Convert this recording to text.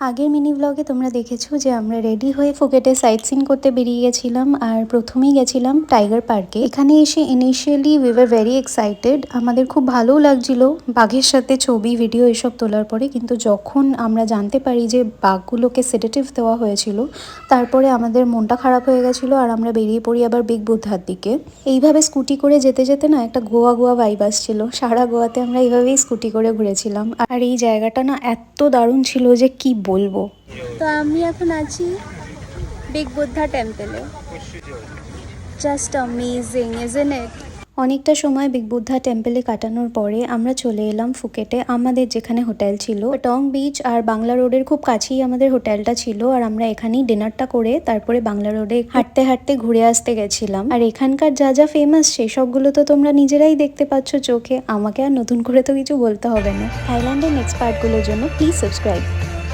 আগের মিনি ব্লগে তোমরা দেখেছো যে আমরা রেডি হয়ে ফুকেটে সাইট সিন করতে বেরিয়ে গেছিলাম। আর প্রথমেই গেছিলাম টাইগার পার্কে। এখানে এসে initially we were very excited, আমাদের খুব ভালোও লাগছিল বাঘের সাথে ছবি ভিডিও এসব তোলার পরে। কিন্তু যখন আমরা জানতে পারি যে বাঘগুলোকে সেডেটিভ দেওয়া হয়েছিল, তারপরে আমাদের মনটা খারাপ হয়ে গেছিলো আর আমরা বেরিয়ে পড়ি আবার বিগ বুদ্ধার দিকে। এইভাবে স্কুটি করে যেতে যেতে না একটা গোয়া গোয়া ভাইব আসছিল। সারা গোয়াতে আমরা এইভাবেই স্কুটি করে ঘুরেছিলাম। আর এই জায়গাটা না এত দারুণ ছিল যে কি বলবো। তো আমি এখন আছি বিগ বুদ্ধা টেম্পলে। Just amazing, isn't it? অনেকটা সময় বিগ বুদ্ধা টেম্পলে কাটানোর পরে আমরা চলে এলাম ফুকেটে, আমাদের যেখানে হোটেল ছিল। টং বিচ আর বাংলা রোডের খুব কাছেই আমাদের হোটেলটা ছিল। আর আমরা এখানেই ডিনারটা করে তারপরে বাংলা রোডে হাঁটতে হাঁটতে ঘুরে আসতে গেছিলাম। আর এখানকার যা যা ফেমাস সেই সবগুলো তো তোমরা নিজেরাই দেখতে পাচ্ছ চোখে, আমাকে আর নতুন করে তো কিছু বলতে হবে না। থাইল্যান্ডের নেক্সট পার্টগুলোর জন্য প্লিজ সাবস্ক্রাইব।